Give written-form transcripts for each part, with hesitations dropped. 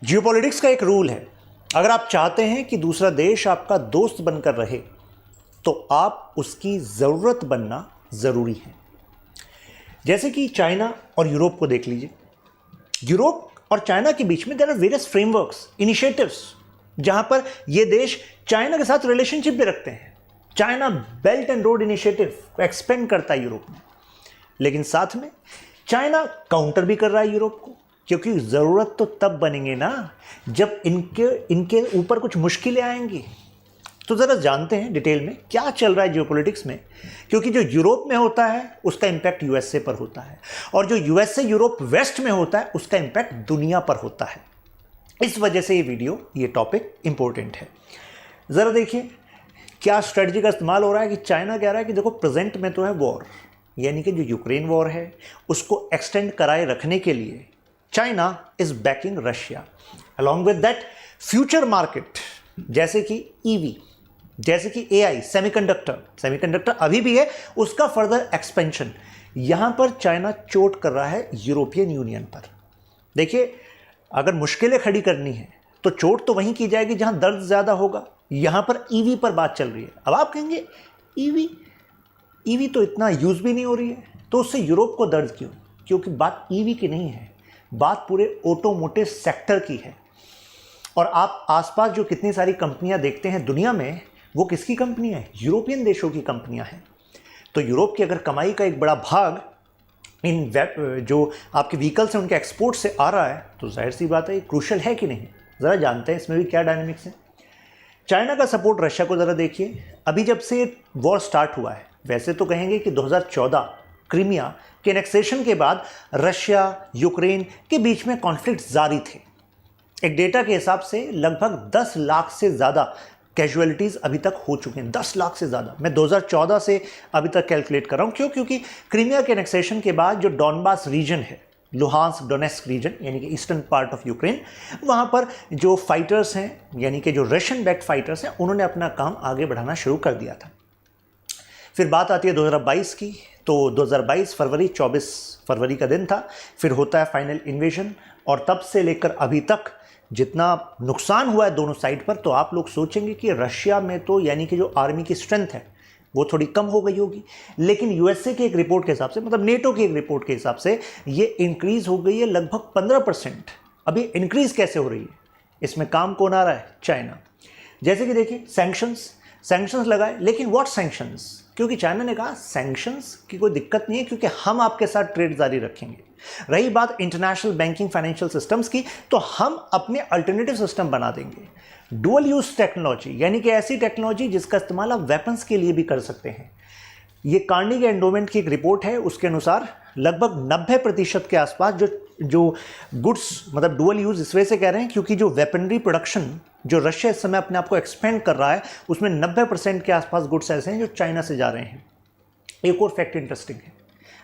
Geopolitics का एक rule है, अगर आप चाहते हैं कि दूसरा देश आपका दोस्त बनकर रहे तो आप उसकी ज़रूरत बनना ज़रूरी है। जैसे कि चाइना और यूरोप को देख लीजिए। यूरोप और चाइना के बीच में there are various frameworks, initiatives, जहां पर ये देश चाइना के साथ रिलेशनशिप भी रखते हैं। China belt and road initiative को एक्सपेंड करता है यूरोप में, लेकिन साथ में चाइना काउंटर भी कर रहा है यूरोप को, क्योंकि ज़रूरत तो तब बनेंगे ना जब इनके ऊपर कुछ मुश्किलें आएंगी। तो ज़रा जानते हैं डिटेल में क्या चल रहा है जियोपॉलिटिक्स में, क्योंकि जो यूरोप में होता है उसका इम्पैक्ट यूएसए पर होता है, और जो यूएसए यूरोप वेस्ट में होता है उसका इम्पैक्ट दुनिया पर होता है। इस वजह से ये टॉपिक इंपॉर्टेंट है। ज़रा देखिए क्या स्ट्रेटजी का इस्तेमाल हो रहा है कि चाइना कह रहा है कि देखो प्रेजेंट में तो है वॉर, यानी कि जो यूक्रेन वॉर है उसको एक्सटेंड कराए रखने के लिए China is banking Russia. Along with that future market जैसे कि ईवी, जैसे कि एआई, सेमीकंडक्टर अभी भी है, उसका फर्दर एक्सपेंशन, यहां पर चाइना चोट कर रहा है यूरोपियन यूनियन पर। देखिए अगर मुश्किलें खड़ी करनी है तो चोट तो वहीं की जाएगी जहां दर्द ज्यादा होगा। यहां पर ईवी पर बात चल रही है। अब आप कहेंगे ईवी तो इतना यूज भी नहीं हो रही है, तो उससे यूरोप को दर्द क्यों? क्योंकि बात ईवी की नहीं है, बात पूरे ऑटोमोटिव सेक्टर की है। और आप आसपास जो कितनी सारी कंपनियां देखते हैं दुनिया में, वो किसकी कंपनियां हैं? यूरोपियन देशों की कंपनियां हैं। तो यूरोप की अगर कमाई का एक बड़ा भाग इन जो आपके व्हीकल्स हैं उनके एक्सपोर्ट से आ रहा है, तो जाहिर सी बात है ये क्रूशल है कि नहीं। ज़रा जानते हैं इसमें भी क्या डायनेमिक्स है। चाइना का सपोर्ट रशिया को ज़रा देखिए। अभी जब से वॉर स्टार्ट हुआ है, वैसे तो कहेंगे कि 2014 क्रीमिया के एनेक्सेशन के बाद रशिया यूक्रेन के बीच में कॉन्फ्लिक्ट जारी थे। एक डेटा के हिसाब से लगभग 10 लाख से ज़्यादा कैजुअलिटीज़ अभी तक हो चुके हैं। 10 लाख से ज़्यादा मैं 2014 से अभी तक कैलकुलेट कर रहा हूँ। क्यों? क्योंकि क्रीमिया के एनेक्सेशन के बाद जो डॉनबास रीजन है, लुहांस्क डोनेस्क रीजन, यानी कि ईस्टर्न पार्ट ऑफ यूक्रेन, वहाँ पर जो फाइटर्स हैं, यानी कि जो रशियन बैक्ड फाइटर्स हैं, उन्होंने अपना काम आगे बढ़ाना शुरू कर दिया था। फिर बात आती है 2022 की, तो 2022 फरवरी, 24 फरवरी का दिन था। फिर होता है फाइनल इन्वेजन, और तब से लेकर अभी तक जितना नुकसान हुआ है दोनों साइड पर, तो आप लोग सोचेंगे कि रशिया में तो यानी कि जो आर्मी की स्ट्रेंथ है वो थोड़ी कम हो गई होगी, लेकिन यूएसए की एक रिपोर्ट के हिसाब से, मतलब नेटो की एक रिपोर्ट के हिसाब से, ये इंक्रीज हो गई है लगभग 15%। अभी इंक्रीज कैसे हो रही है? इसमें काम कौन आ रहा है? चाइना। जैसे कि देखिए सैंक्शंस लगाए, लेकिन व्हाट सैंक्शंस? क्योंकि चाइना ने कहा सैंक्शंस की कोई दिक्कत नहीं है, क्योंकि हम आपके साथ ट्रेड जारी रखेंगे। रही बात इंटरनेशनल बैंकिंग फाइनेंशियल सिस्टम्स की, तो हम अपने अल्टरनेटिव सिस्टम बना देंगे। डुअल यूज टेक्नोलॉजी, यानी कि ऐसी टेक्नोलॉजी जिसका इस्तेमाल आप वेपन्स के लिए भी कर सकते हैं। ये कार्नेगी एंडोमेंट की एक रिपोर्ट है, उसके अनुसार लगभग 90% के आसपास जो गुड्स, मतलब डुअल यूज इस वजह से कह रहे हैं क्योंकि जो वेपनरी प्रोडक्शन जो रशिया इस समय अपने आप को एक्सपेंड कर रहा है, उसमें 90% के आसपास गुड्स ऐसे हैं जो चाइना से जा रहे हैं। एक और फैक्ट इंटरेस्टिंग है,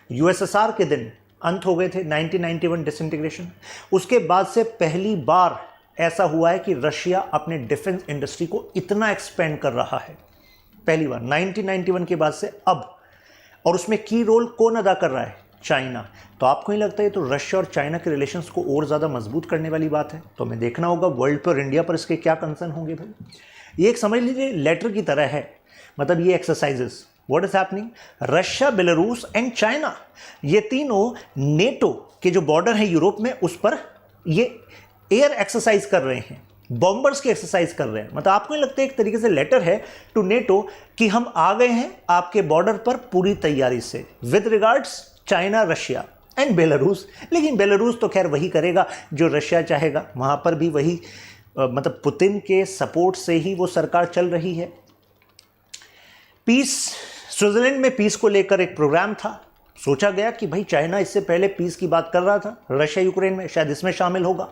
यूएसएसआर के दिन अंत हो गए थे, 1991 डिसइंटीग्रेशन। उसके बाद से पहली बार ऐसा हुआ है कि रशिया अपने डिफेंस इंडस्ट्री को इतना एक्सपेंड कर रहा है, पहली बार 1991 के बाद से अब। और उसमें की रोल कौन अदा कर रहा है? चाइना। तो आपको नहीं लगता है तो रशिया और चाइना के रिलेशंस को और ज़्यादा मजबूत करने वाली बात है? तो हमें देखना होगा वर्ल्ड पर, इंडिया पर इसके क्या कंसर्न होंगे भाई। ये एक समझ लीजिए लेटर की तरह है, मतलब ये exercises, what is happening, Russia, Belarus and China, ये तीनों नेटो के जो बॉर्डर है यूरोप में, उस पर ये एयर एक्सरसाइज कर रहे हैं, बॉम्बर्स की एक्सरसाइज कर रहे हैं। मतलब आपको नहीं लगता एक तरीके से लेटर है टू नेटो कि हम आ गए हैं आपके बॉर्डर पर पूरी तैयारी से, with regards China, Russia and Belarus. लेकिन बेलारूस तो खैर वही करेगा जो रशिया चाहेगा, वहां पर भी वही मतलब पुतिन के सपोर्ट से ही वो सरकार चल रही है। पीस, स्विट्जरलैंड में पीस को लेकर एक प्रोग्राम था, सोचा गया कि भाई चाइना इससे पहले पीस की बात कर रहा था, रशिया यूक्रेन में, शायद इसमें शामिल होगा।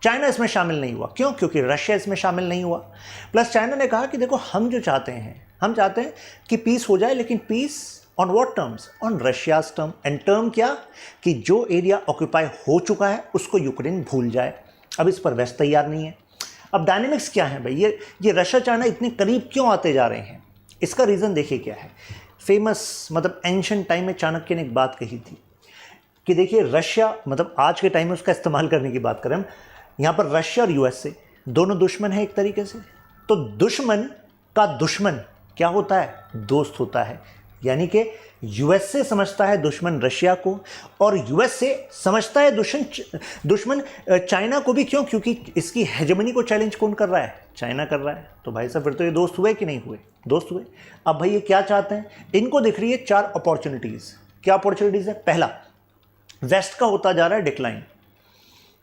चाइना इसमें शामिल नहीं हुआ। क्यों? क्योंकि रशिया इसमें शामिल नहीं हुआ। प्लस चाइना ने कहा कि देखो हम जो चाहते हैं, हम चाहते हैं कि पीस हो जाए, लेकिन peace on what terms? On Russia's term. And term क्या? कि जो एरिया ऑक्यूपाई हो चुका है उसको यूक्रेन भूल जाए। अब इस पर वेस्ट तैयार नहीं है। अब डायनेमिक्स क्या है भाई, ये रशिया चाइना इतने करीब क्यों आते जा रहे हैं? इसका रीज़न देखिए क्या है। फेमस, मतलब एंशिएंट टाइम में चाणक्य ने एक बात कही थी कि देखिए रशिया, मतलब आज के टाइम में उसका इस्तेमाल करने की बात करें हम, यहां पर रशिया और यूएसए दोनों दुश्मन है एक तरीके से, तो दुश्मन का दुश्मन क्या होता है? दोस्त होता है। यानी कि यूएसए समझता है दुश्मन रशिया को और यूएसए समझता है दुश्मन चाइना को भी। क्यों? क्योंकि इसकी हेजेमनी को चैलेंज कौन कर रहा है? चाइना कर रहा है। तो भाई साहब फिर तो ये दोस्त हुए कि नहीं हुए? दोस्त हुए। अब भाई ये क्या चाहते हैं? इनको दिख रही है 4 अपॉर्चुनिटीज। क्या अपॉर्चुनिटीज है? पहला, वेस्ट का होता जा रहा है डिक्लाइन।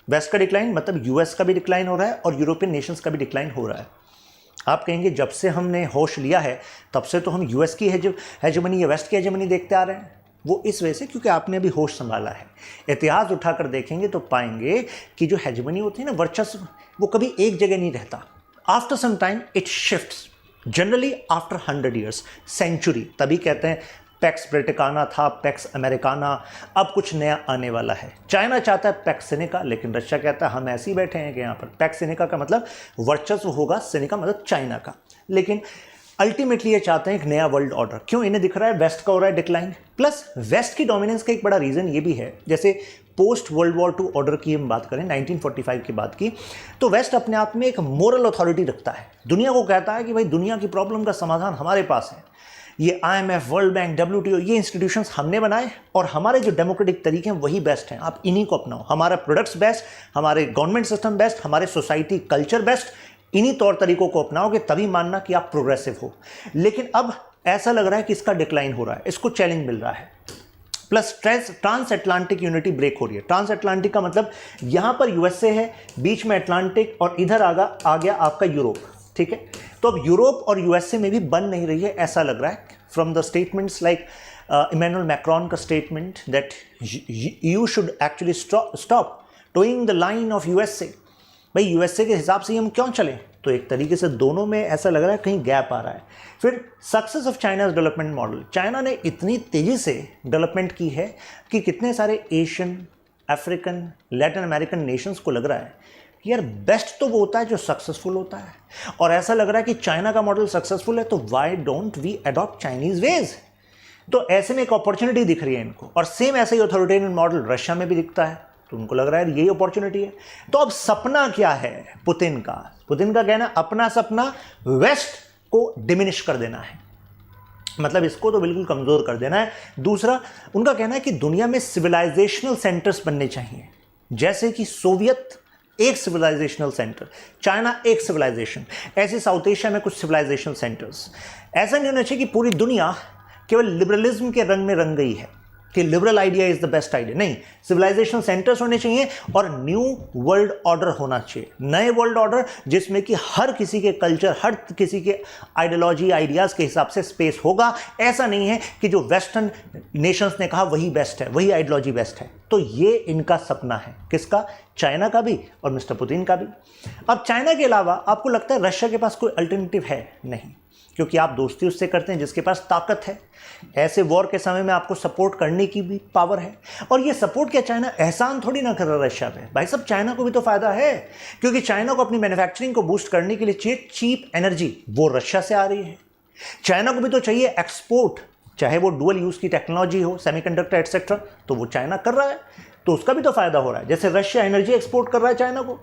वेस्ट का डिक्लाइन मतलब यूएस का भी डिक्लाइन हो रहा है और यूरोपियन नेशंस का भी डिक्लाइन हो रहा है। आप कहेंगे जब से हमने होश लिया है तब से तो हम यूएस की हेजेमनी या वेस्ट की हेजेमनी देखते आ रहे हैं। वो इस वजह से क्योंकि आपने अभी होश संभाला है। इतिहास उठाकर देखेंगे तो पाएंगे कि जो हेजेमनी होती है ना, वर्चस्व, वो कभी एक जगह नहीं रहता। After some time it shifts, generally after 100 years, century. तभी कहते हैं पैक्स ब्रिटिकाना था, पैक्स अमेरिकाना, अब कुछ नया आने वाला है। चाइना चाहता है पैक्स सिनेका, लेकिन रशिया कहता है हम ऐसे ही बैठे हैं कि यहाँ पर पैक्स सिनेका का मतलब वर्चस्व होगा, सिनेका मतलब चाइना का। लेकिन अल्टीमेटली ये चाहते हैं एक नया वर्ल्ड ऑर्डर। क्यों? इन्हें दिख रहा है वेस्ट का हो रहा है डिक्लाइन, प्लस वेस्ट की डोमिनेंस का एक बड़ा रीज़न ये भी है, जैसे पोस्ट वर्ल्ड वॉर 2 ऑर्डर की हम बात करें 1945 की बात की, तो वेस्ट अपने आप में एक मोरल अथॉरिटी रखता है। दुनिया को कहता है कि भाई दुनिया की प्रॉब्लम का समाधान हमारे पास है। ये IMF, वर्ल्ड बैंक, WTO, ये इंस्टीट्यूशंस हमने बनाए और हमारे जो डेमोक्रेटिक तरीके हैं वही बेस्ट हैं, आप इन्हीं को अपनाओ। हमारा प्रोडक्ट्स बेस्ट, हमारे गवर्नमेंट सिस्टम बेस्ट, हमारे सोसाइटी कल्चर बेस्ट, इन्हीं तौर तरीकों को अपनाओगे तभी मानना कि आप प्रोग्रेसिव हो। लेकिन अब ऐसा लग रहा है कि इसका डिक्लाइन हो रहा है, इसको चैलेंज मिल रहा है। Plus transatlantic unity break हो रही है। ट्रांस अटलांटिक का मतलब यहां पर यूएसए है, बीच में अटलांटिक और इधर आ गया आपका यूरोप। ठीक है, तो अब यूरोप और यूएसए में भी बन नहीं रही है, ऐसा लग रहा है from the statements like Emmanuel Macron का statement that you should actually stop toeing the line of USA. भाई यूएसए के हिसाब से हम क्यों चलें? तो एक तरीके से दोनों में ऐसा लग रहा है कहीं गैप आ रहा है। फिर success of China's development model, China ने इतनी तेज़ी से डेवलपमेंट की है कि कितने सारे Asian, African, Latin American Nations को लग रहा है कि यार बेस्ट तो वो होता है जो सक्सेसफुल होता है, और ऐसा लग रहा है कि चाइना का मॉडल सक्सेसफुल है तो why don't we adopt Chinese ways. तो ऐसे में एक अपॉर्चुनिटी दिख रही है इनको, और सेम ऐसा ही ऑथोरिटेरियन मॉडल रशिया में भी दिखता है, तो उनको लग रहा है यही अपॉर्चुनिटी है। तो अब सपना क्या है पुतिन का? पुतिन का कहना अपना सपना वेस्ट को डिमिनिश कर देना है, मतलब इसको तो बिल्कुल कमज़ोर कर देना है। दूसरा उनका कहना है कि दुनिया में सिविलाइजेशनल सेंटर्स बनने चाहिए, जैसे कि सोवियत एक सिविलाइजेशनल सेंटर, चाइना एक सिविलाइजेशन, ऐसे साउथ एशिया में कुछ सिविलाइजेशनल सेंटर्स। ऐसा नहीं होना चाहिए कि पूरी दुनिया केवल लिबरलिज्म के रंग में रंग गई है कि liberal idea is the best idea. नहीं, सिविलाइजेशनल सेंटर्स होने चाहिए और न्यू वर्ल्ड ऑर्डर होना चाहिए, नए वर्ल्ड ऑर्डर जिसमें कि हर किसी के कल्चर, हर किसी के आइडियोलॉजी, आइडियाज़ के हिसाब से स्पेस होगा। ऐसा नहीं है कि जो वेस्टर्न नेशंस ने कहा वही बेस्ट है, वही आइडियोलॉजी बेस्ट है। तो ये इनका सपना है, किसका? चाइना का भी और मिस्टर पुतिन का भी। अब चाइना के अलावा आपको लगता है रशिया के पास कोई अल्टरनेटिव है? नहीं, क्योंकि आप दोस्ती उससे करते हैं जिसके पास ताकत है। ऐसे वॉर के समय में आपको सपोर्ट करने की भी पावर है, और ये सपोर्ट क्या चाइना एहसान थोड़ी ना कर रहा रशिया पे। भाई साहब चाइना को भी तो फायदा है, क्योंकि चाइना को अपनी मैन्युफैक्चरिंग को बूस्ट करने के लिए चाहिए चीप एनर्जी, वो रशिया से आ रही है। चाइना को भी तो चाहिए एक्सपोर्ट, चाहे वो डुअल यूज़ की टेक्नोलॉजी हो, सेमीकंडक्टर एटसेट्रा, तो वो चाइना कर रहा है, तो उसका भी तो फायदा हो रहा है। जैसे रशिया एनर्जी एक्सपोर्ट कर रहा है चाइना को।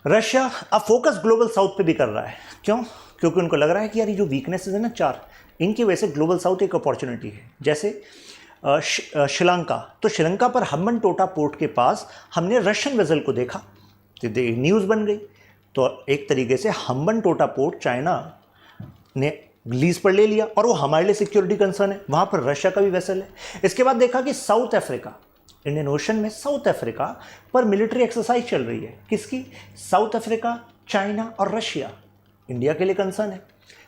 रशिया अब फोकस ग्लोबल साउथ पे भी कर रहा है। क्यों? क्योंकि उनको लग रहा है कि यार ये जो वीकनेसेस है ना 4, इनकी वजह से ग्लोबल साउथ एक अपॉर्चुनिटी है। जैसे श्रीलंका, तो श्रीलंका पर हम्बनटोटा पोर्ट के पास हमने रशियन वेसल को देखा, तो न्यूज़ बन गई। तो एक तरीके से हम्बनटोटा पोर्ट चाइना ने लीज पर ले लिया, और वो हमारे लिए सिक्योरिटी कंसर्न है, वहाँ पर रशिया का भी वेसल है। इसके बाद देखा कि साउथ अफ्रीका, इंडियन ओशन में साउथ अफ्रीका पर मिलिट्री एक्सरसाइज चल रही है। किसकी? साउथ अफ्रीका, चाइना और रशिया। इंडिया के लिए कंसर्न है,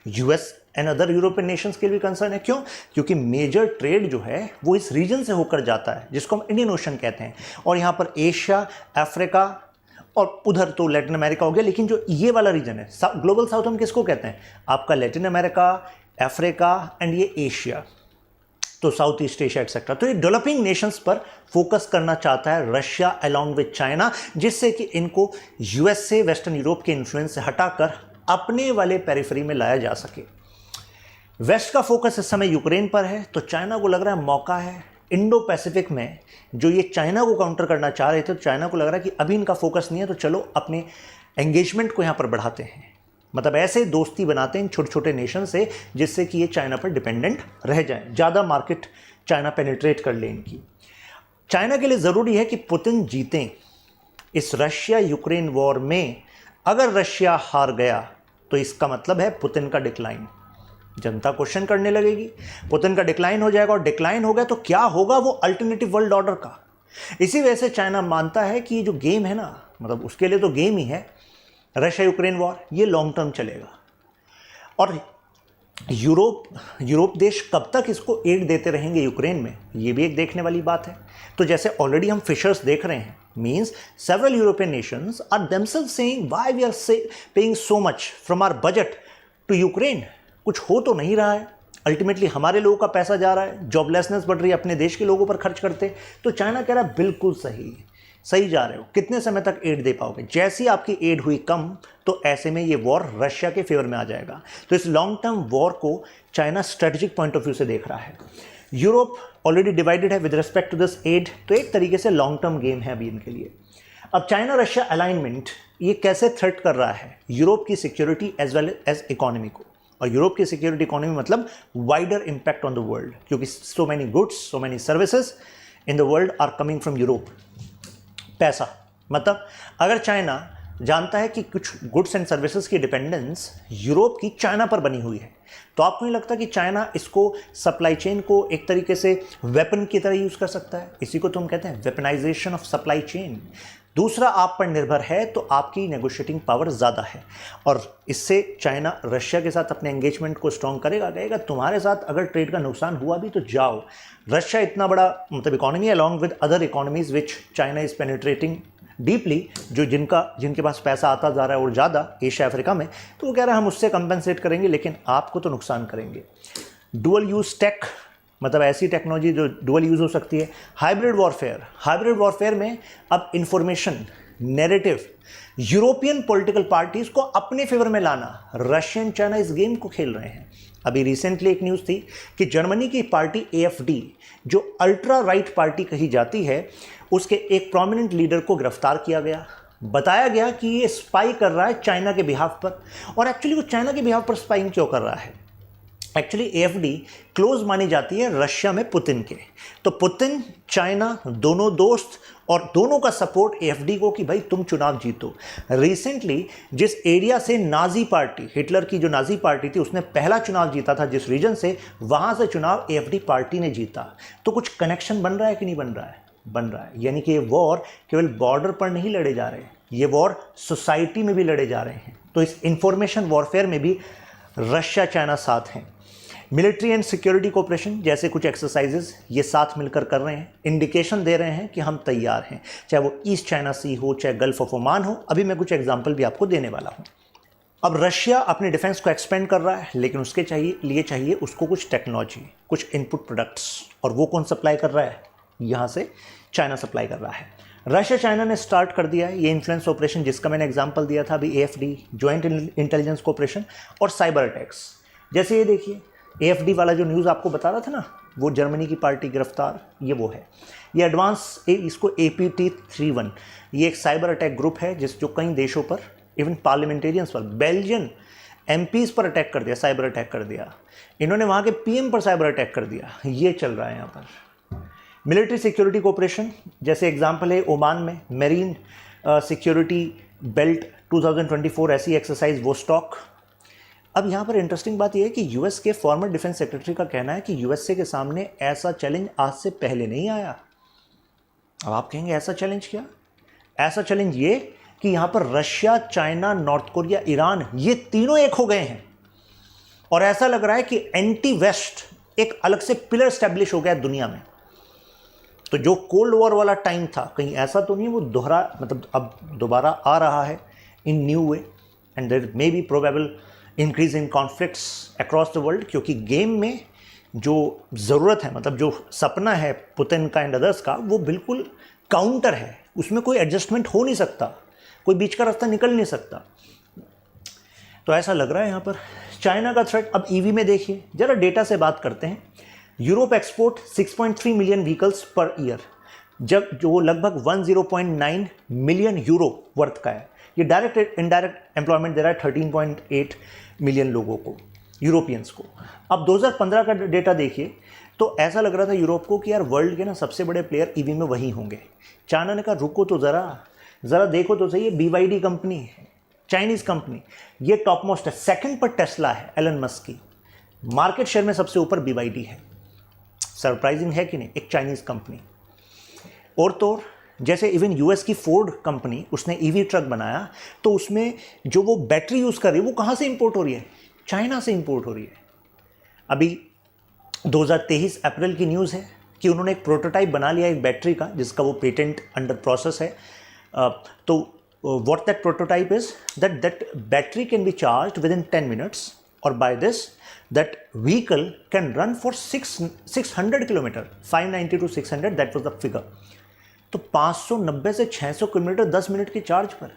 US and other European Nations के लिए भी कंसर्न है। क्यों? क्योंकि मेजर ट्रेड जो है वो इस रीजन से होकर जाता है, जिसको हम इंडियन ओशन कहते हैं, और यहाँ पर एशिया, अफ्रीका और उधर तो लैटिन अमेरिका हो गया। लेकिन जो ये वाला रीजन है ग्लोबल साउथ, हम किसको कहते हैं? आपका लैटिन अमेरिका, अफ्रीका एंड ये एशिया, तो साउथ ईस्ट एशिया एक्सेट्रा। तो ये डेवलपिंग नेशंस पर फोकस करना चाहता है रशिया अलॉन्ग विद चाइना, जिससे कि इनको यूएसए, वेस्टर्न यूरोप के इन्फ्लुएंस से हटाकर अपने वाले पेरिफेरी में लाया जा सके। वेस्ट का फोकस इस समय यूक्रेन पर है, तो चाइना को लग रहा है मौका है इंडो पैसिफिक में जो ये चाइना को काउंटर करना चाह रहे थे, तो चाइना को लग रहा है कि अभी इनका फोकस नहीं है, तो चलो अपने एंगेजमेंट को यहाँ पर बढ़ाते हैं। मतलब ऐसे दोस्ती बनाते हैं छोटे छोटे नेशन से जिससे कि ये चाइना पर डिपेंडेंट रह जाए, ज़्यादा मार्केट चाइना पेनिट्रेट कर ले इनकी। चाइना के लिए ज़रूरी है कि पुतिन जीतें इस रशिया यूक्रेन वॉर में। अगर रशिया हार गया तो इसका मतलब है पुतिन का डिक्लाइन। जनता क्वेश्चन करने लगेगी, पुतिन का डिक्लाइन हो जाएगा, और डिक्लाइन हो गया तो क्या होगा वो अल्टरनेटिव वर्ल्ड ऑर्डर का। इसी वजह से चाइना मानता है कि ये जो गेम है ना, मतलब उसके लिए तो गेम ही है रशिया यूक्रेन वॉर, ये लॉन्ग टर्म चलेगा। और यूरोप देश कब तक इसको एड देते रहेंगे यूक्रेन में, ये भी एक देखने वाली बात है। तो जैसे ऑलरेडी हम फिशर्स देख रहे हैं, means several European nations are themselves saying why we are paying so much from our budget to Ukraine. कुछ हो तो नहीं रहा है, अल्टीमेटली हमारे लोगों का पैसा जा रहा है, जॉबलेसनेस बढ़ रही है, अपने देश के लोगों पर खर्च करते। तो चाइना कह रहा है बिल्कुल सही जा रहे हो, कितने समय तक एड दे पाओगे। जैसी आपकी एड हुई कम, तो ऐसे में ये वॉर रशिया के फेवर में आ जाएगा। तो इस लॉन्ग टर्म वॉर को China strategic point of view से देख रहा है। यूरोप ऑलरेडी डिवाइडेड है with respect to this aid, तो एक तरीके से लॉन्ग टर्म गेम है अभी इनके लिए। अब चाइना रशिया अलाइनमेंट ये कैसे थ्रेट कर रहा है यूरोप की security as well as economy को। और यूरोप की सिक्योरिटी इकोनॉमी मतलब wider impact on the world, क्योंकि so many goods, so many services in the world are coming from Europe. पैसा मतलब अगर चाइना जानता है कि कुछ गुड्स एंड सर्विसेज की डिपेंडेंस यूरोप की चाइना पर बनी हुई है, तो आपको नहीं लगता कि चाइना इसको सप्लाई चेन को एक तरीके से वेपन की तरह यूज़ कर सकता है। इसी को तुम कहते हैं वेपनाइजेशन ऑफ सप्लाई चेन। दूसरा आप पर निर्भर है तो आपकी नेगोशिएटिंग पावर ज़्यादा है, और इससे चाइना रशिया के साथ अपने एंगेजमेंट को स्ट्रॉन्ग कहेगा तुम्हारे साथ अगर ट्रेड का नुकसान हुआ भी तो जाओ। रशिया इतना बड़ा मतलब economy along with other economies which China is penetrating deeply, जो जिनके पास पैसा आता जा रहा है और ज़्यादा एशिया अफ्रीका में, तो वो कह रहे हैं हम उससे कंपेंसेट करेंगे लेकिन आपको तो नुकसान करेंगे। डुअल यूज़ टेक मतलब ऐसी टेक्नोलॉजी जो डुअल यूज़ हो सकती है। हाइब्रिड वॉरफेयर में अब information narrative European political parties को अपने फेवर में लाना, रशियन चाइना इस गेम को खेल रहे हैं। अभी रिसेंटली एक न्यूज़ थी कि जर्मनी की पार्टी AfD जो अल्ट्रा राइट पार्टी कही जाती है, उसके एक प्रोमिनेंट लीडर को गिरफ्तार किया गया। बताया गया कि ये स्पाई कर रहा है चाइना के बिहाफ पर। और एक्चुअली वो चाइना के बिहाफ पर स्पाइंग क्यों कर रहा है? एक्चुअली AfD क्लोज मानी जाती है रशिया में पुतिन के। तो पुतिन चाइना दोनों दोस्त, और दोनों का सपोर्ट AfD को कि भाई तुम चुनाव जीतो। रिसेंटली जिस एरिया से नाजी पार्टी, हिटलर की जो नाजी पार्टी थी, उसने पहला चुनाव जीता था, जिस रीजन से, वहाँ से चुनाव AfD पार्टी ने जीता। तो कुछ कनेक्शन बन रहा है कि नहीं बन रहा है? बन रहा है। यानी कि ये वॉर केवल बॉर्डर पर नहीं लड़े जा रहे, ये वॉर सोसाइटी में भी लड़े जा रहे हैं। तो इस इंफॉर्मेशन वॉरफेयर में भी रशिया चाइना साथ हैं। मिलिट्री एंड सिक्योरिटी कोऑपरेशन जैसे कुछ एक्सरसाइजेज ये साथ मिलकर कर रहे हैं, इंडिकेशन दे रहे हैं कि हम तैयार हैं, चाहे वो ईस्ट चाइना सी हो, चाहे गल्फ ऑफ ओमान हो। अभी मैं कुछ एग्जांपल भी आपको देने वाला हूं। अब रशिया अपने डिफेंस को एक्सपेंड कर रहा है, लेकिन उसके लिए चाहिए उसको कुछ टेक्नोलॉजी, कुछ इनपुट प्रोडक्ट्स, और वो कौन सप्लाई कर रहा है? यहाँ से चाइना सप्लाई कर रहा है। रशिया चाइना ने स्टार्ट कर दिया है ये इन्फ्लुएंस ऑपरेशन, जिसका मैंने एग्जाम्पल दिया था अभी, AfD ज्वाइंट इंटेलिजेंस कोऑपरेशन और साइबर अटैक्स। जैसे ये देखिए AfD वाला जो न्यूज़ आपको बता रहा था ना, वो जर्मनी की पार्टी गिरफ्तार, ये वो है। ये एडवांस इसको APT31, ये एक साइबर अटैक ग्रुप है जो कई देशों पर, इवन पार्लियामेंटेरियंस पर, बेल्जियन MPs पर अटैक कर दिया, साइबर अटैक कर दिया। इन्होंने वहाँ के PM पर साइबर अटैक कर दिया। ये चल रहा है यहाँ पर। मिलिट्री सिक्योरिटी कोऑपरेशन जैसे एग्जाम्पल है ओमान में मेरीन सिक्योरिटी बेल्ट 2024 ऐसी एक्सरसाइज वोस्टॉक। अब यहाँ पर इंटरेस्टिंग बात यह है कि US के फॉर्मर डिफेंस सेक्रेटरी का कहना है कि USA के सामने ऐसा चैलेंज आज से पहले नहीं आया। अब आप कहेंगे ऐसा चैलेंज क्या? ऐसा चैलेंज ये कि यहाँ पर Russia, China, north Korea, Iran, ये तीनों एक हो गए हैं, और ऐसा लग रहा है कि एंटी वेस्ट एक अलग से पिलर स्टैब्लिश हो गया दुनिया में। तो जो कोल्ड वॉर वाला टाइम था, कहीं ऐसा तो नहीं वो अब दोबारा आ रहा है in new way, and there may be probable increase in conflicts across the world. क्योंकि गेम में जो ज़रूरत है, मतलब जो सपना है पुतिन का एंड अदर्स का, वो बिल्कुल काउंटर है, उसमें कोई एडजस्टमेंट हो नहीं सकता, कोई बीच का रास्ता निकल नहीं सकता। तो ऐसा लग रहा है यहाँ पर चाइना का थ्रेट। अब EV में देखिए, ज़रा डेटा से बात करते हैं। Europe export 6.3 million vehicles per year, जब जो लगभग 10.9 मिलियन यूरो वर्थ का है। ये डायरेक्ट इनडायरेक्ट एम्प्लॉयमेंट दे रहा है 13.8 मिलियन लोगों को, यूरोपियंस को। अब 2015 का डेटा देखिए तो ऐसा लग रहा था यूरोप को कि यार वर्ल्ड के ना सबसे बड़े प्लेयर ईवी में वही होंगे। चाइना ने कहा रुको तो ज़रा देखो तो सही, ये BYD कंपनी है, चाइनीज़ कंपनी, ये टॉप मोस्ट है। सेकंड पर टेस्ला है एलन मस्क की, मार्केट शेयर में सबसे ऊपर BYD है। सरप्राइजिंग है कि नहीं, एक चाइनीज़ कंपनी। और तो जैसे इवन US की फोर्ड कंपनी, उसने EV ट्रक बनाया तो उसमें जो वो बैटरी यूज़ कर रही है वो कहाँ से इंपोर्ट हो रही है, चाइना से इंपोर्ट हो रही है। अभी 2023 अप्रैल की न्यूज़ है कि उन्होंने एक प्रोटोटाइप बना लिया एक बैटरी का, जिसका वो पेटेंट अंडर प्रोसेस है। तो what that prototype is that battery can be charged within 10 minutes, और by this that vehicle can run for 600 kilometre, 590 to 600, that was the figure. तो 590 से 600 किलोमीटर 10 मिनट की charge पर।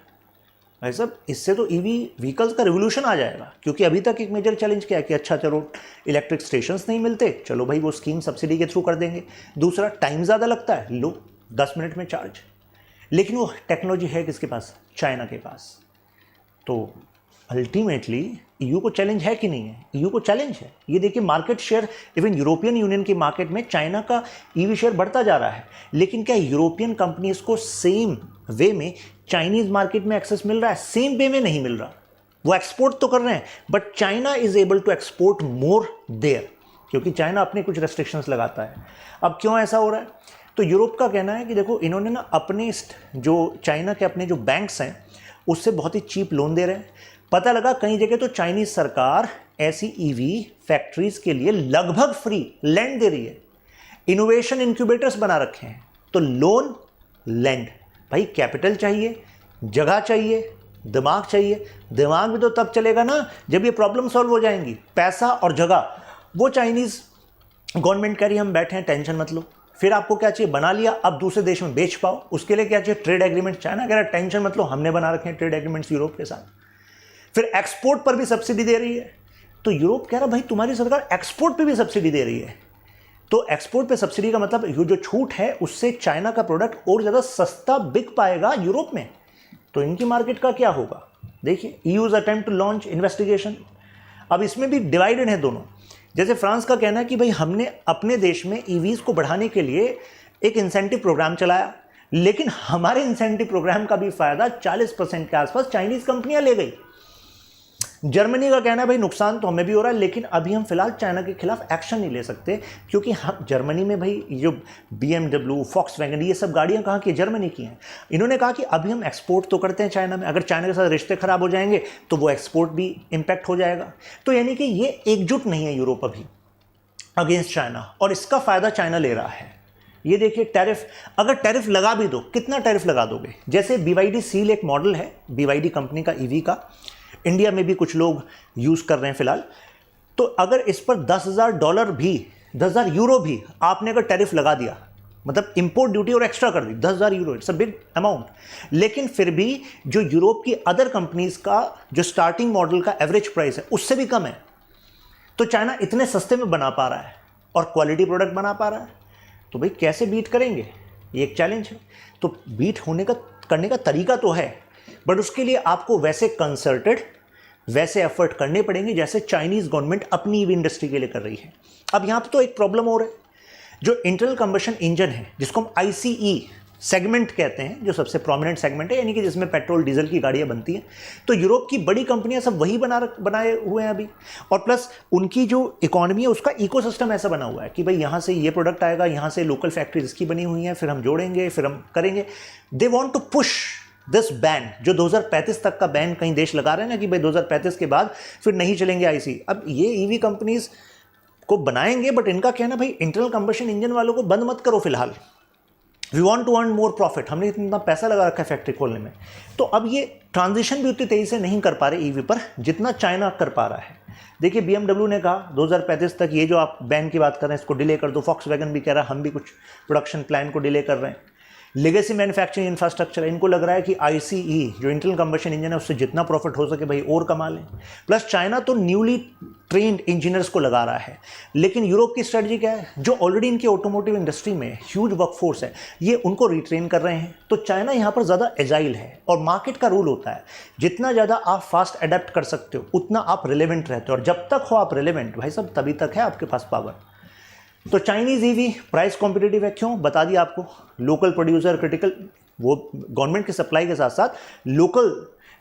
भाई साहब, इससे तो EV व्हीकल्स का रिवोल्यूशन आ जाएगा। क्योंकि अभी तक एक मेजर चैलेंज क्या है कि अच्छा चलो इलेक्ट्रिक स्टेशंस नहीं मिलते, चलो भाई वो स्कीम सब्सिडी के थ्रू कर देंगे। दूसरा, टाइम ज़्यादा लगता है, लो 10 मिनट में चार्ज। लेकिन वो टेक्नोलॉजी है किसके पास, चाइना के पास। तो अल्टीमेटली EU को चैलेंज है कि नहीं है, EU को चैलेंज है। ये देखिए market share, even European union की मार्केट में चाइना का EV शेयर बढ़ता जा रहा है। लेकिन क्या यूरोपियन कंपनीज को सेम वे में चाइनीज मार्केट में एक्सेस मिल रहा है? सेम वे में नहीं मिल रहा। वो एक्सपोर्ट तो कर रहे हैं, but China is able to export more there, क्योंकि चाइना अपने कुछ रेस्ट्रिक्शंस लगाता है। अब क्यों ऐसा हो रहा है? तो यूरोप का कहना है कि देखो इन्होंने ना अपने जो चाइना के अपने जो बैंक्स हैं उससे बहुत ही चीप लोन दे रहे हैं। पता लगा कई जगह तो चाइनीज सरकार ऐसी EV फैक्ट्रीज के लिए लगभग फ्री लैंड दे रही है। इनोवेशन इंक्यूबेटर्स बना रखे हैं। तो लोन, लैंड, भाई कैपिटल चाहिए, जगह चाहिए, दिमाग चाहिए। दिमाग भी तो तब चलेगा ना जब ये प्रॉब्लम सॉल्व हो जाएंगी। पैसा और जगह, वो चाइनीज गवर्नमेंट कह रही है हम बैठे हैं, टेंशन मत लो। फिर आपको क्या चाहिए, बना लिया, अब दूसरे देश में बेच पाओ, उसके लिए क्या चाहिए, ट्रेड एग्रीमेंट। चाइना कह रहा है टेंशन मत लो, हमने बना रखे हैं ट्रेड एग्रीमेंट्स यूरोप के साथ। फिर एक्सपोर्ट पर भी सब्सिडी दे रही है। तो यूरोप कह रहा भाई तुम्हारी सरकार एक्सपोर्ट पे भी सब्सिडी दे रही है। तो एक्सपोर्ट पे सब्सिडी का मतलब ये जो छूट है उससे चाइना का प्रोडक्ट और ज़्यादा सस्ता बिक पाएगा यूरोप में। तो इनकी मार्केट का क्या होगा? देखिए, EU's attempt to launch investigation. अब इसमें भी डिवाइडेड है दोनों। जैसे फ्रांस का कहना है कि भाई हमने अपने देश में EVs को बढ़ाने के लिए एक इंसेंटिव प्रोग्राम चलाया, लेकिन हमारे इंसेंटिव प्रोग्राम का भी फायदा 40% के आसपास चाइनीज कंपनियां ले गई। जर्मनी का कहना है भाई नुकसान तो हमें भी हो रहा है, लेकिन अभी हम फिलहाल चाइना के खिलाफ एक्शन नहीं ले सकते, क्योंकि हम जर्मनी में भाई जो BMW, Volkswagen, ये सब गाड़ियां कहाँ की, जर्मनी की हैं। इन्होंने कहा कि अभी हम एक्सपोर्ट तो करते हैं चाइना में, अगर चाइना के साथ रिश्ते खराब हो जाएंगे तो वो एक्सपोर्ट भी इम्पैक्ट हो जाएगा। तो यानी कि ये एकजुट नहीं है यूरोप अभी अगेंस्ट चाइना, और इसका फायदा चाइना ले रहा है। ये देखिए टैरिफ, अगर टैरिफ लगा भी दो, कितना टैरिफ लगा दोगे? जैसे BYD सील एक मॉडल है BYD कंपनी का EV का, इंडिया में भी कुछ लोग यूज़ कर रहे हैं फिलहाल। तो अगर इस पर $10,000 भी, 10,000 यूरो भी आपने अगर टैरिफ लगा दिया, मतलब इंपोर्ट ड्यूटी और एक्स्ट्रा कर दी, 10,000 euro, it's a big amount. लेकिन फिर भी जो यूरोप की अदर कंपनीज का जो स्टार्टिंग मॉडल का एवरेज प्राइस है उससे भी कम है। तो चाइना इतने सस्ते में बना पा रहा है और क्वालिटी प्रोडक्ट बना पा रहा है, तो भाई कैसे बीट करेंगे? ये एक चैलेंज है। तो बीट करने का तरीका तो है, बट उसके लिए आपको वैसे कंसर्टेड, वैसे एफर्ट करने पड़ेंगे जैसे चाइनीज गवर्नमेंट अपनी EV इंडस्ट्री के लिए कर रही है। अब यहाँ पर तो एक प्रॉब्लम हो रहा है, जो इंटरनल कंबशन इंजन है जिसको हम ICE सेगमेंट कहते हैं, जो सबसे प्रोमिनेंट सेगमेंट है, यानी कि जिसमें पेट्रोल डीजल की गाड़ियां बनती हैं, तो यूरोप की बड़ी कंपनियां सब वही बनाए हुए हैं अभी। और प्लस उनकी जो इकोनॉमी है उसका इकोसिस्टम ऐसा बना हुआ है कि भाई यहाँ से ये प्रोडक्ट आएगा, यहाँ से लोकल फैक्ट्रीज इसकी बनी हुई हैं, फिर हम जोड़ेंगे, फिर हम करेंगे। They want to push this ban, जो 2035 तक का बैन कई देश लगा रहे हैं ना कि भाई 2035 के बाद फिर नहीं चलेंगे ICE। अब ये EV कंपनीज को बनाएंगे, बट इनका कहना भाई इंटरनल कंबशन इंजन वालों को बंद मत करो फिलहाल, we want to earn more profit, हमने इतना पैसा लगा रखा है फैक्ट्री खोलने में। तो अब ये ट्रांजिशन भी उतनी तेज़ी से नहीं कर पा रहे EV पर जितना चाइना कर पा रहा है। देखिए BMW ने कहा 2035 तक ये जो आप बैन की बात कर रहे हैं इसको डिले कर दो, Volkswagen भी कह रहा है हम भी कुछ प्रोडक्शन प्लान को डिले कर रहे हैं। लेगेसी मैन्युफैक्चरिंग इंफ्रास्ट्रक्चर है, इनको लग रहा है कि आईसीई जो इंटरनल कंबशन इंजन है उससे जितना प्रॉफिट हो सके भाई और कमा लें। प्लस चाइना तो न्यूली ट्रेंड इंजीनियर्स को लगा रहा है, लेकिन यूरोप की स्ट्रेटजी क्या है, जो ऑलरेडी इनकी ऑटोमोटिव इंडस्ट्री में ह्यूज वर्कफोर्स है ये उनको रिट्रेन कर रहे हैं। तो चाइना यहाँ पर ज़्यादा एजाइल है, और मार्केट का रूल होता है जितना ज़्यादा आप फास्ट अडेप्ट कर सकते हो उतना आप रिलेवेंट रहते हो, और जब तक हो आप रिलेवेंट भाई साहब तभी तक है आपके पास पावर। तो चाइनीज़ ईवी प्राइस कॉम्पिटिटिव है, क्यों बता दिया आपको, लोकल प्रोड्यूसर क्रिटिकल, वो गवर्नमेंट के सप्लाई के साथ साथ लोकल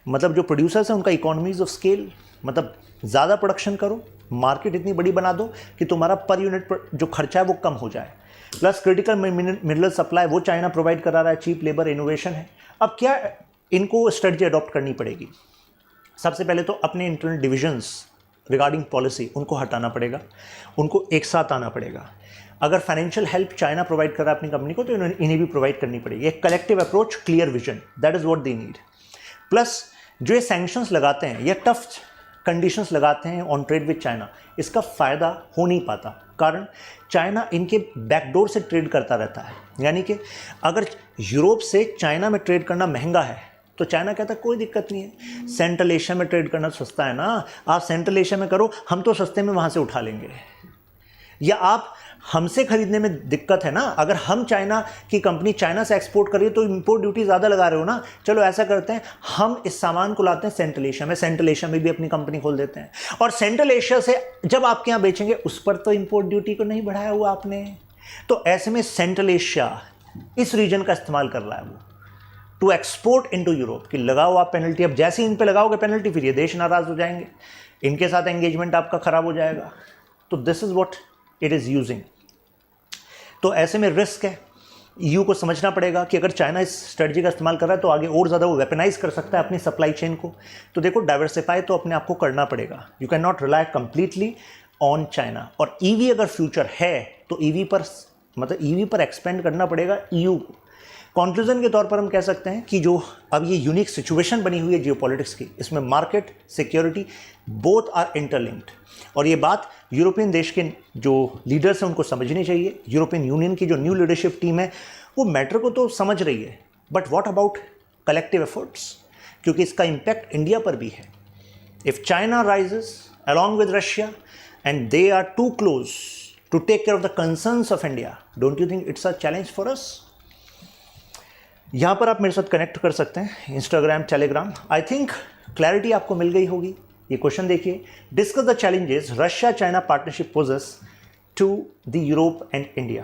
मतलब जो प्रोड्यूसर्स हैं उनका इकोनॉमीज ऑफ स्केल, मतलब ज़्यादा प्रोडक्शन करो, मार्केट इतनी बड़ी बना दो कि तुम्हारा पर यूनिट जो खर्चा है वो कम हो जाए। प्लस क्रिटिकल मिनरल सप्लाई वो चाइना प्रोवाइड करा रहा है, चीप लेबर, इनोवेशन है। अब क्या इनको स्ट्रेटजी अडॉप्ट करनी पड़ेगी, सबसे पहले तो अपने इंटरनल डिविजन्स रिगार्डिंग पॉलिसी उनको हटाना पड़ेगा, उनको एक साथ आना पड़ेगा। अगर फाइनेंशियल हेल्प चाइना प्रोवाइड कर रहा है अपनी कंपनी को तो इन्हें भी प्रोवाइड करनी पड़ेगी। एक collective approach, clear vision, that is what they need. Plus जो ये सैंक्शंस लगाते हैं, ये टफ कंडीशंस लगाते हैं ऑन ट्रेड विद चाइना, इसका फ़ायदा हो नहीं पाता, कारण चाइना इनके बैकडोर से ट्रेड करता रहता है। यानी कि अगर यूरोप से चाइना में ट्रेड करना महंगा है तो चाइना कहता है कोई दिक्कत नहीं है, सेंट्रल एशिया में ट्रेड करना सस्ता है ना, आप सेंट्रल एशिया में करो, हम तो सस्ते में वहाँ से उठा लेंगे। या आप हमसे खरीदने में दिक्कत है ना, अगर हम चाइना की कंपनी चाइना से एक्सपोर्ट करिए तो इंपोर्ट ड्यूटी ज़्यादा लगा रहे हो ना, चलो ऐसा करते हैं हम इस सामान को लाते हैं सेंट्रल एशिया में, सेंट्रल एशिया में भी अपनी कंपनी खोल देते हैं, और सेंट्रल एशिया से जब आपके यहाँ बेचेंगे उस पर तो इंपोर्ट ड्यूटी को नहीं बढ़ाया हुआ आपने। तो ऐसे में सेंट्रल एशिया इस रीजन का इस्तेमाल कर रहा है वो टू एक्सपोर्ट इनटू यूरोप, कि लगाओ आप पेनल्टी। अब जैसे ही इन पे लगाओगे पेनल्टी फिर ये देश नाराज हो जाएंगे, इनके साथ एंगेजमेंट आपका खराब हो जाएगा। तो this is what it is using. तो ऐसे में रिस्क है, ईयू को समझना पड़ेगा कि अगर चाइना इस स्ट्रेटजी का इस्तेमाल कर रहा है तो आगे और ज़्यादा वो वेपनाइज कर सकता है अपनी सप्लाई चेन को। तो देखो डाइवर्सिफाई तो अपने आप को करना पड़ेगा, you can not rely completely on China. और ईवी अगर फ्यूचर है तो ईवी पर मतलब ईवी पर एक्सपेंड करना पड़ेगा ईयू को। कंक्लूजन के तौर पर हम कह सकते हैं कि जो अब ये यूनिक सिचुएशन बनी हुई है जियोपॉलिटिक्स की, इसमें market security both are interlinked, और ये बात यूरोपियन देश के जो लीडर्स हैं उनको समझनी चाहिए। यूरोपियन यूनियन की जो न्यू लीडरशिप टीम है वो मैटर को तो समझ रही है, but what about collective efforts, क्योंकि इसका इम्पैक्ट इंडिया पर भी है। If China rises along with Russia and they are too close to take care of the concerns of India, don't you think it's a challenge for us? यहाँ पर आप मेरे साथ कनेक्ट कर सकते हैं, Instagram, Telegram. I think clarity आपको मिल गई होगी। ये क्वेश्चन देखिए, discuss the challenges Russia China partnership poses to the Europe and India.